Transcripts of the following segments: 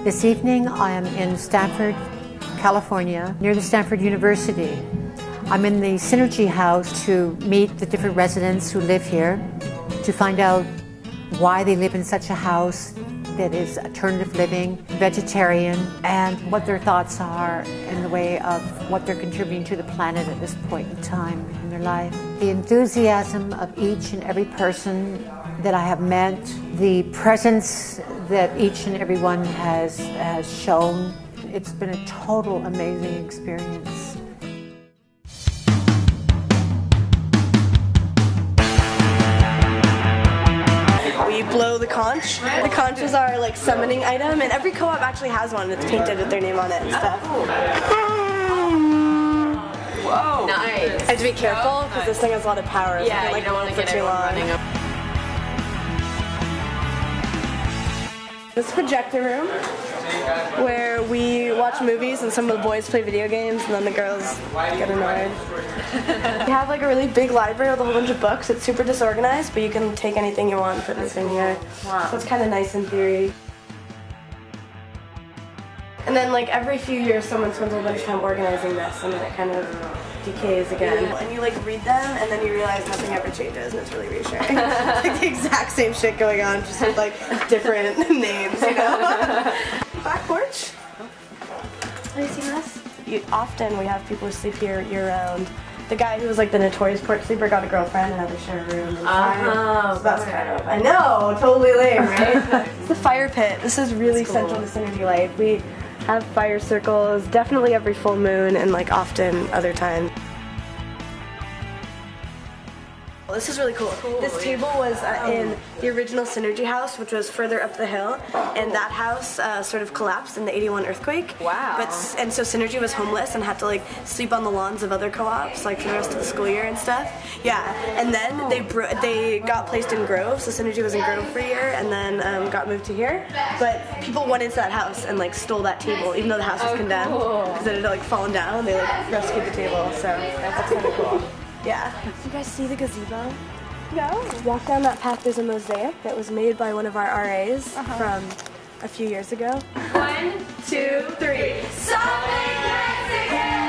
This evening I am in Stanford, California, near the Stanford University. I'm in the Synergy House to meet the different residents who live here, to find out why they live in such a house that is alternative living, vegetarian, and what their thoughts are in the way of what they're contributing to the planet at this point in time in their life. The enthusiasm of each and every person that I have met, the presence that each and every one has shown, it's been a total amazing experience. We blow the conch. The conch is our summoning item, and every co-op actually has one that's painted with their name on it and stuff. Whoa! Nice. I have to be careful because this thing has a lot of power. Yeah, you don't want to get it running up. This is a projector room where we watch movies and some of the boys play video games and then the girls get annoyed. We have a really big library with a whole bunch of books. It's super disorganized, but you can take anything you want and put anything here. Wow. So it's kind of nice in theory. And then every few years someone spends a whole bunch of time organizing this and then it kind of decays again. And you read them and then you realize nothing ever changes and it's really reassuring. The exact same shit going on, just with different names, you know? Back porch. Have you seen this? Often we have people who sleep here year-round. The guy who was the notorious porch sleeper got a girlfriend and had to share a room. So that's kind of, I know, totally lame, right? It's the fire pit. This is really central to Synergy life. We have fire circles, definitely every full moon and often other times. This is really cool. This table was in the original Synergy house, which was further up the hill, and that house sort of collapsed in the '81 earthquake. Wow. And so Synergy was homeless and had to sleep on the lawns of other co-ops for the rest of the school year and stuff. Yeah, and then they got placed in Grove, so Synergy was in Grove for a year, and then got moved to here. But people went into that house and stole that table, even though the house was condemned, because it had fallen down. They rescued the table, so that's kind of cool. Yeah. You guys see the gazebo? No. Walk down that path, there's a mosaic that was made by one of our RAs from a few years ago. 1, 2, 3. Solid Mexican!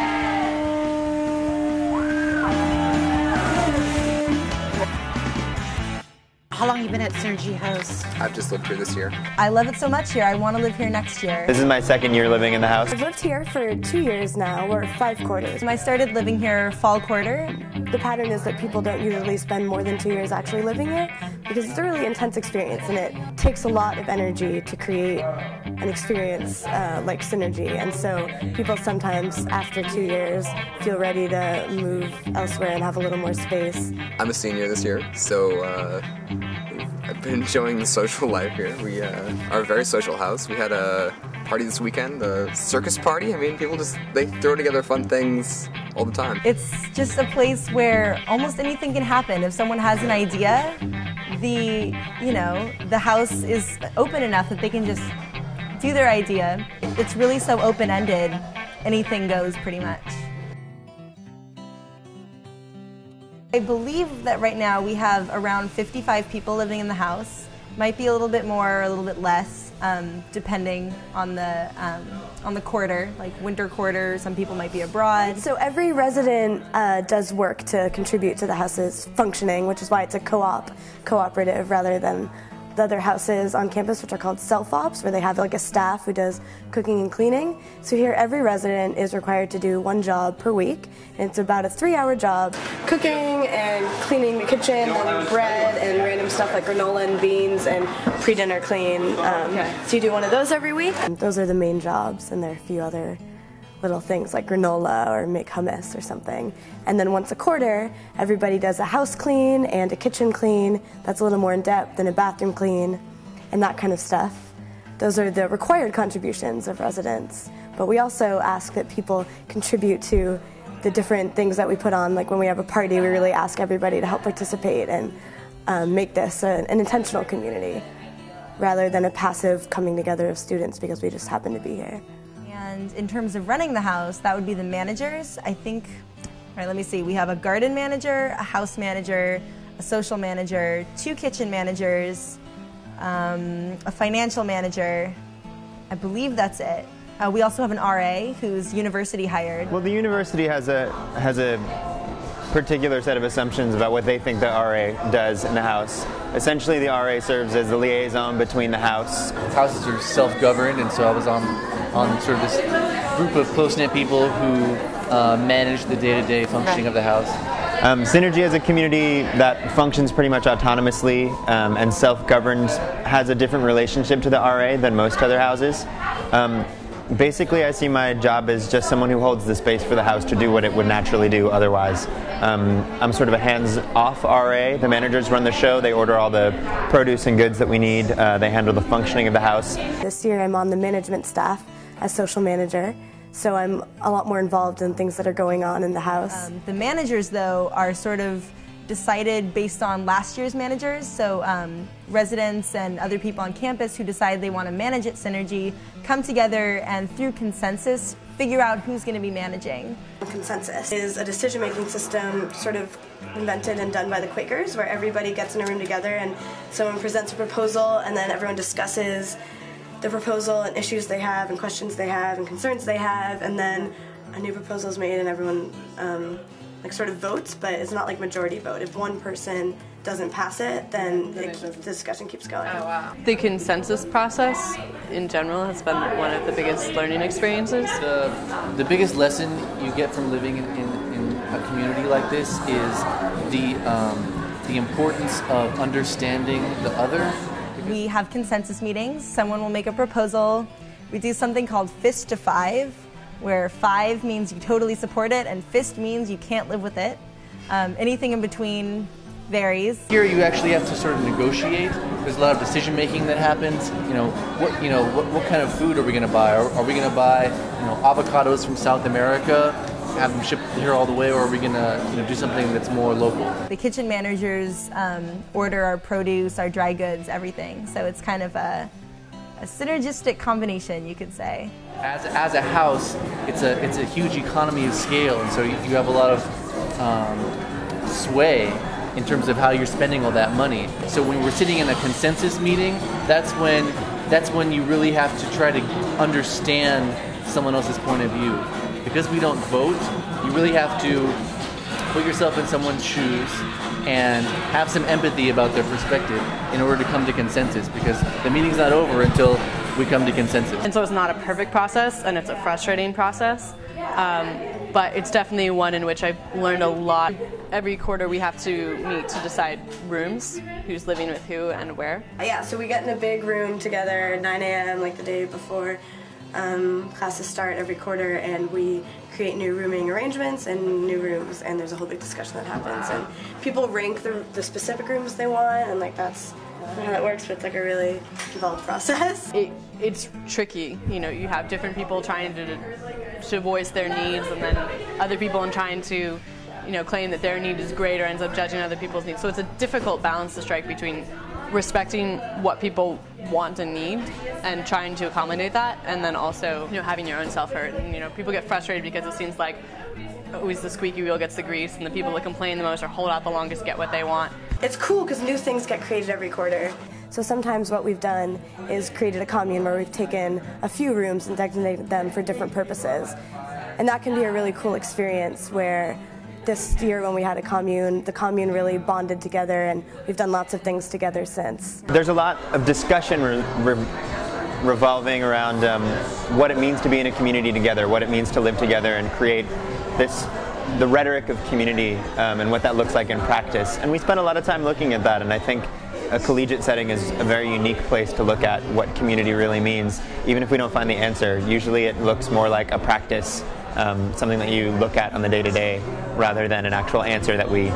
How long have you been at Synergy House? I've just lived here this year. I love it so much here. I want to live here next year. This is my second year living in the house. I've lived here for 2 years now, or 5 quarters. I started living here fall quarter. The pattern is that people don't usually spend more than 2 years actually living here because it's a really intense experience and it takes a lot of energy to create an experience like Synergy. And so people sometimes after 2 years feel ready to move elsewhere and have a little more space. I'm a senior this year, so I've been enjoying the social life here. We are a very social house. We had a party this weekend, the circus party. I mean, people they throw together fun things all the time. It's just a place where almost anything can happen. If someone has an idea, the house is open enough that they can just do their idea. It's really so open-ended. Anything goes pretty much. I believe that right now we have around 55 people living in the house. Might be a little bit more or a little bit less, depending on the quarter, winter quarter. Some people might be abroad. So every resident does work to contribute to the house's functioning, which is why it's a cooperative rather than the other houses on campus, which are called self-ops, where they have a staff who does cooking and cleaning. So here every resident is required to do one job per week, and it's about a 3-hour job. Cooking and cleaning the kitchen, and bread and random stuff like granola and beans and pre-dinner clean. So you do one of those every week. And those are the main jobs, and there are a few other little things like granola or make hummus or something. And then once a quarter, everybody does a house clean and a kitchen clean. That's a little more in depth, and a bathroom clean and that kind of stuff. Those are the required contributions of residents. But we also ask that people contribute to the different things that we put on. Like when we have a party, we really ask everybody to help participate and make this an intentional community rather than a passive coming together of students because we just happen to be here. And in terms of running the house, that would be the managers. I think, all right, let me see. We have a garden manager, a house manager, a social manager, 2 kitchen managers, a financial manager, I believe that's it. We also have an RA who's university hired. Well, the university has a particular set of assumptions about what they think the RA does in the House. Essentially, the RA serves as the liaison between the House. Houses are self-governed, and so I was on sort of this group of close-knit people who manage the day-to-day functioning of the House. Synergy is a community that functions pretty much autonomously and self-governs, has a different relationship to the RA than most other houses. Basically, I see my job as just someone who holds the space for the House to do what it would naturally do otherwise. I'm sort of a hands-off RA. The managers run the show. They order all the produce and goods that we need. They handle the functioning of the House. This year I'm on the management staff as social manager, so I'm a lot more involved in things that are going on in the House. The managers, though, are sort of decided based on last year's managers, so residents and other people on campus who decide they want to manage at Synergy come together and through consensus figure out who's going to be managing. Consensus is a decision-making system sort of invented and done by the Quakers, where everybody gets in a room together and someone presents a proposal and then everyone discusses the proposal and issues they have and questions they have and concerns they have, and then a new proposal is made and everyone like sort of votes, but it's not like majority vote. If one person doesn't pass it, then the discussion keeps going. Oh, wow. The consensus process in general has been one of the biggest learning experiences. The biggest lesson you get from living in a community like this is the importance of understanding the other. We have consensus meetings. Someone will make a proposal. We do something called fist to five, where 5 means you totally support it and fist means you can't live with it. Anything in between varies. Here you actually have to sort of negotiate. There's a lot of decision making that happens. What kind of food are we going to buy? Are we going to buy avocados from South America, have them shipped here all the way, or are we going to do something that's more local? The kitchen managers order our produce, our dry goods, everything. So it's kind of a synergistic combination, you could say. As a house, it's a huge economy of scale, and so you have a lot of sway in terms of how you're spending all that money. So when we're sitting in a consensus meeting, that's when you really have to try to understand someone else's point of view. Because we don't vote, you really have to put yourself in someone's shoes and have some empathy about their perspective in order to come to consensus, because the meeting's not over until we come to consensus. And so it's not a perfect process, and it's a frustrating process, but it's definitely one in which I've learned a lot. Every quarter we have to meet to decide rooms, who's living with who and where. Yeah, so we get in a big room together at 9 a.m. like the day before classes start every quarter, and we create new rooming arrangements and new rooms, and there's a whole big discussion that happens, and people rank the specific rooms they want, and like that's how that works, but it's like a really involved process. It's tricky, you have different people trying to voice their needs, and then other people trying to claim that their need is great or ends up judging other people's needs. So it's a difficult balance to strike between respecting what people want and need and trying to accommodate that, and then also having your own self-hurt. And people get frustrated because it seems like always the squeaky wheel gets the grease, and the people that complain the most or hold out the longest get what they want. It's cool because new things get created every quarter. So sometimes what we've done is created a commune where we've taken a few rooms and designated them for different purposes. And that can be a really cool experience where this year when we had a commune, the commune really bonded together, and we've done lots of things together since. There's a lot of discussion revolving around what it means to be in a community together, what it means to live together and create the rhetoric of community and what that looks like in practice. And we spend a lot of time looking at that, and I think a collegiate setting is a very unique place to look at what community really means. Even if we don't find the answer, usually it looks more like a practice, something that you look at on the day-to-day rather than an actual answer that we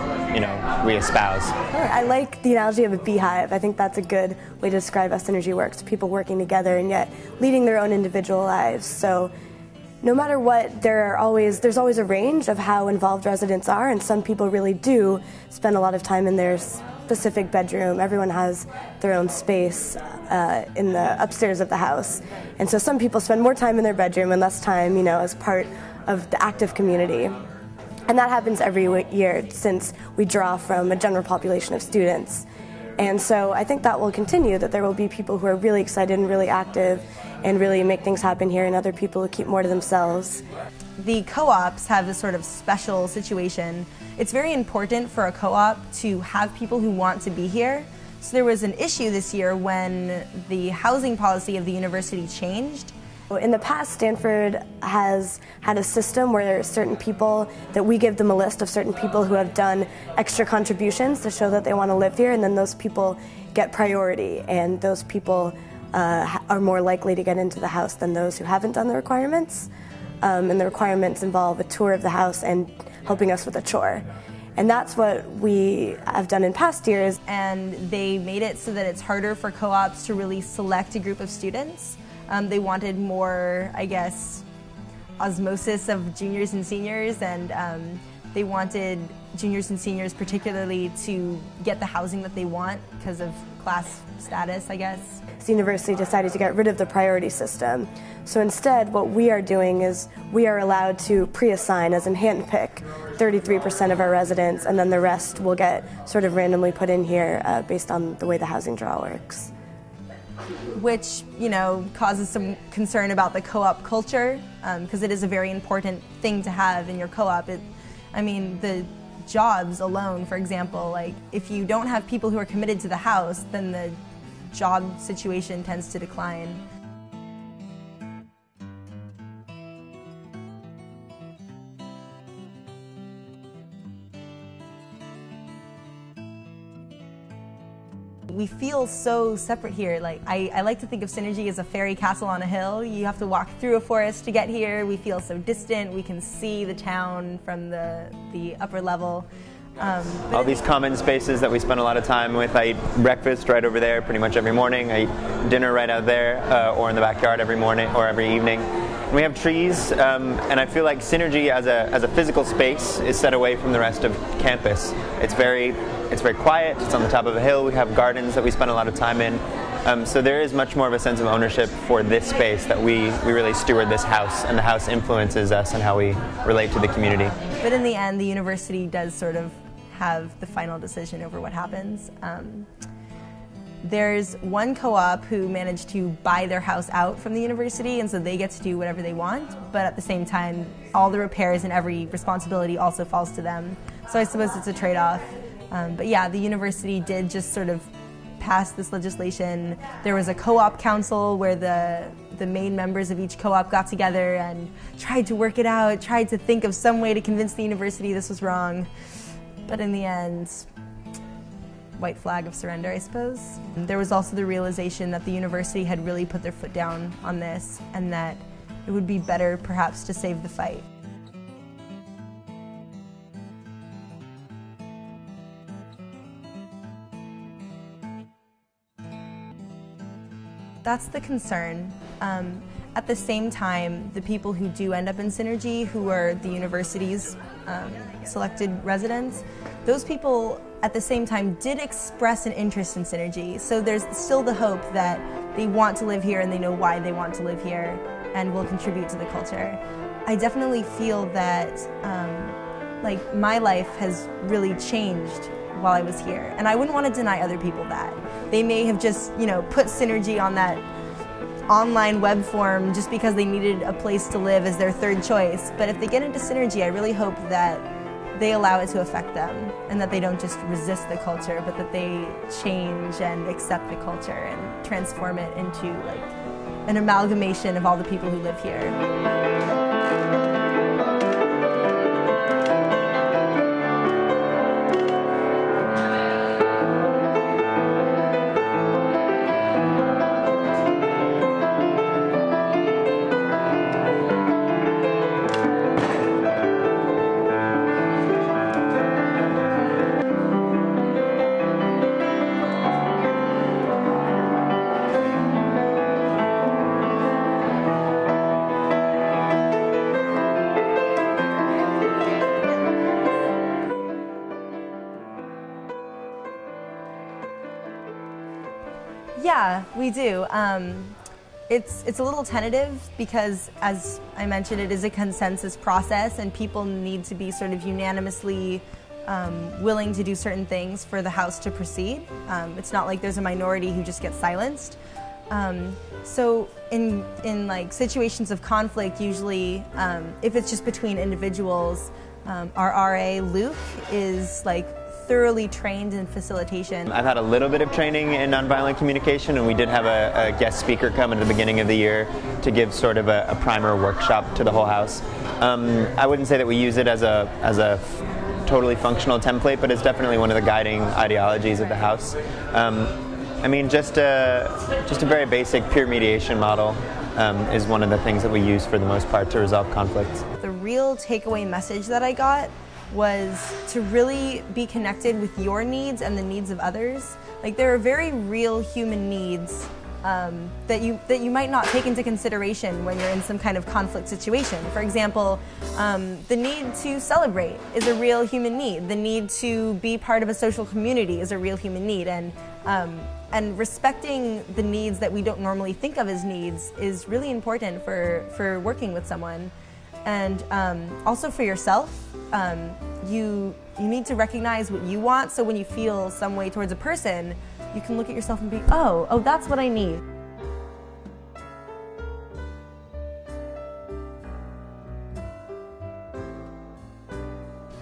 espouse. I like the analogy of a beehive. I think that's a good way to describe how synergy works, people working together and yet leading their own individual lives. So no matter what, there's always a range of how involved residents are, and some people really do spend a lot of time in their specific bedroom. Everyone has their own space in the upstairs of the house. And so some people spend more time in their bedroom and less time, as part of the active community. And that happens every year since we draw from a general population of students. And so I think that will continue, that there will be people who are really excited and really active and really make things happen here, and other people who keep more to themselves. The co-ops have this sort of special situation. It's very important for a co-op to have people who want to be here. So there was an issue this year when the housing policy of the university changed. In the past, Stanford has had a system where there are certain people that we give them a list of certain people who have done extra contributions to show that they want to live here, and then those people get priority, and those people are more likely to get into the house than those who haven't done the requirements. And the requirements involve a tour of the house and helping us with a chore. And that's what we have done in past years. And they made it so that it's harder for co-ops to really select a group of students. They wanted more, I guess, osmosis of juniors and seniors, and they wanted juniors and seniors particularly to get the housing that they want because of class status, I guess. The university decided to get rid of the priority system. So instead, what we are doing is we are allowed to pre-assign, as in handpick, 33% of our residents, and then the rest will get sort of randomly put in here based on the way the housing draw works. Which, you know, causes some concern about the co-op culture, because it is a very important thing to have in your co-op. I mean, the jobs alone, for example, like if you don't have people who are committed to the house, then the job situation tends to decline. We feel so separate here. Like I like to think of Synergy as a fairy castle on a hill. You have to walk through a forest to get here. We feel so distant. We can see the town from the upper level. All these common spaces that we spend a lot of time with. I eat breakfast right over there pretty much every morning. I eat dinner right out there or in the backyard every morning or every evening. And we have trees, and I feel like Synergy as a physical space is set away from the rest of campus. It's very quiet. It's on the top of a hill. We have gardens that we spend a lot of time in. So there is much more of a sense of ownership for this space, that we really steward this house, and the house influences us and how we relate to the community. But in the end, the university does sort of have the final decision over what happens. There's one co-op who managed to buy their house out from the university, and so they get to do whatever they want, but at the same time, all the repairs and every responsibility also falls to them. So I suppose it's a trade-off. But yeah, the university did just sort of pass this legislation. There was a co-op council where the main members of each co-op got together and tried to work it out, tried to think of some way to convince the university this was wrong. But in the end, white flag of surrender, I suppose. There was also the realization that the university had really put their foot down on this, and that it would be better perhaps to save the fight. That's the concern. At the same time, the people who do end up in Synergy, who are the university's selected residents, those people at the same time did express an interest in Synergy. So there's still the hope that they want to live here and they know why they want to live here and will contribute to the culture. I definitely feel that like my life has really changed while I was here, and I wouldn't want to deny other people that. They may have just, you know, put Synergy on that online web form just because they needed a place to live as their third choice. But if they get into Synergy, I really hope that they allow it to affect them, and that they don't just resist the culture, but that they change and accept the culture and transform it into like an amalgamation of all the people who live here. Yeah, we do. It's a little tentative because, as I mentioned, it is a consensus process, and people need to be sort of unanimously willing to do certain things for the house to proceed. It's not like there's a minority who just gets silenced. So in like situations of conflict, usually if it's just between individuals, our RA Luke is like thoroughly trained in facilitation. I've had a little bit of training in nonviolent communication, and we did have a guest speaker come at the beginning of the year to give sort of a primer workshop to the whole house. I wouldn't say that we use it as a totally functional template, but it's definitely one of the guiding ideologies of the house. I mean, just a very basic peer mediation model is one of the things that we use for the most part to resolve conflicts. The real takeaway message that I got was to really be connected with your needs and the needs of others. Like, there are very real human needs that you might not take into consideration when you're in some kind of conflict situation. For example, the need to celebrate is a real human need. The need to be part of a social community is a real human need. And respecting the needs that we don't normally think of as needs is really important for working with someone. And also for yourself, you need to recognize what you want, so when you feel some way towards a person, you can look at yourself and be, oh, that's what I need.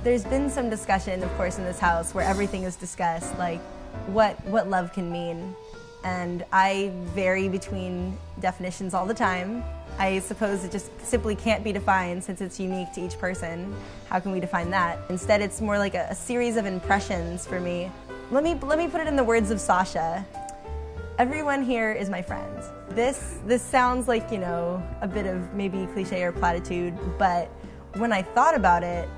There's been some discussion, of course, in this house where everything is discussed, like what love can mean. And I vary between definitions all the time. I suppose it just simply can't be defined since it's unique to each person. How can we define that? Instead, it's more like a series of impressions for me. Let me put it in the words of Sasha. Everyone here is my friend. This sounds like, you know, a bit of maybe cliche or platitude, but when I thought about it,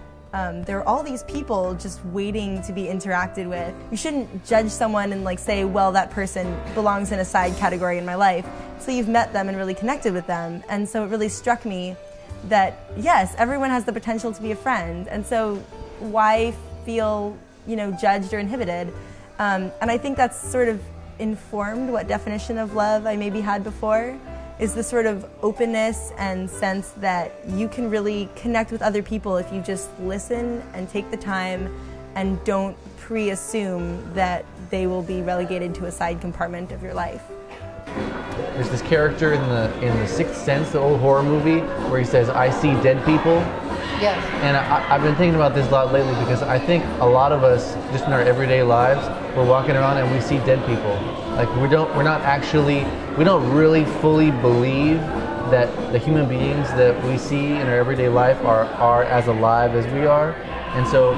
there are all these people just waiting to be interacted with. You shouldn't judge someone and like say, well, that person belongs in a side category in my life. So you've met them and really connected with them. And so it really struck me that, yes, everyone has the potential to be a friend. And so why feel, you know, judged or inhibited? And I think that's sort of informed what definition of love I maybe had before, is the sort of openness and sense that you can really connect with other people if you just listen and take the time and don't pre-assume that they will be relegated to a side compartment of your life. There's this character in the Sixth Sense, the old horror movie, where he says, "I see dead people." Yes. And I've been thinking about this a lot lately because I think a lot of us, just in our everyday lives, we're walking around and we see dead people. Like we don't really fully believe that the human beings that we see in our everyday life are as alive as we are. And so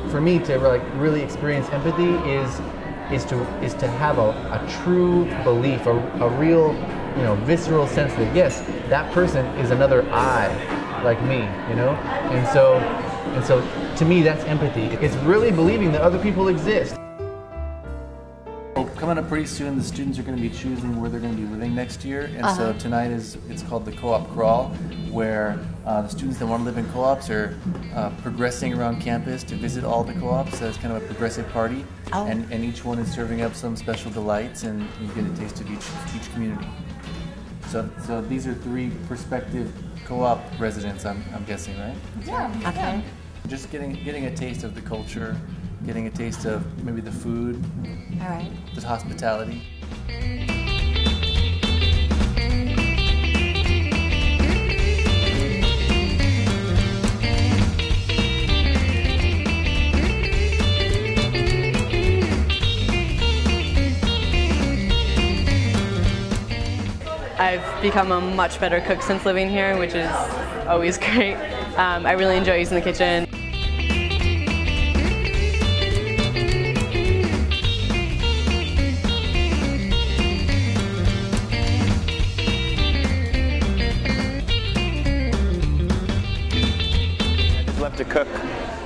for me to like really experience empathy is to have a true belief, a real, you know, visceral sense that yes, that person is another I like me, you know? And so to me that's empathy. It's really believing that other people exist. Coming up pretty soon, the students are going to be choosing where they're going to be living next year, and so tonight it's called the Co-op Crawl, where the students that want to live in co-ops are progressing around campus to visit all the co-ops. So it's kind of a progressive party, and each one is serving up some special delights, and you get a taste of each community. So these are 3 prospective co-op residents, I'm guessing, right? Yeah. Okay. Just getting a taste of the culture, getting a taste of maybe the food, All right. the hospitality. I've become a much better cook since living here, which is always great. I really enjoy using the kitchen. To cook,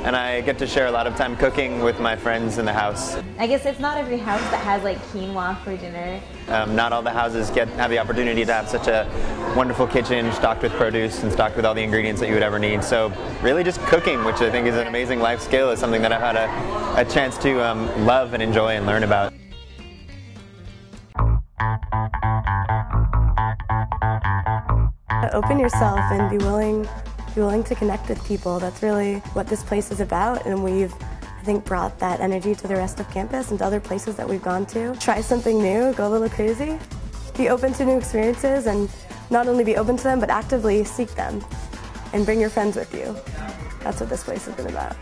and I get to share a lot of time cooking with my friends in the house. I guess it's not every house that has like quinoa for dinner. Not all the houses have the opportunity to have such a wonderful kitchen stocked with produce and stocked with all the ingredients that you would ever need. So really just cooking, which I think is an amazing life skill, is something that I've had a chance to love and enjoy and learn about. Open yourself and be willing Be willing to connect with people. That's really what this place is about, and we've, I think, brought that energy to the rest of campus and to other places that we've gone to. Try something new, go a little crazy, be open to new experiences, and not only be open to them, but actively seek them, and bring your friends with you. That's what this place has been about.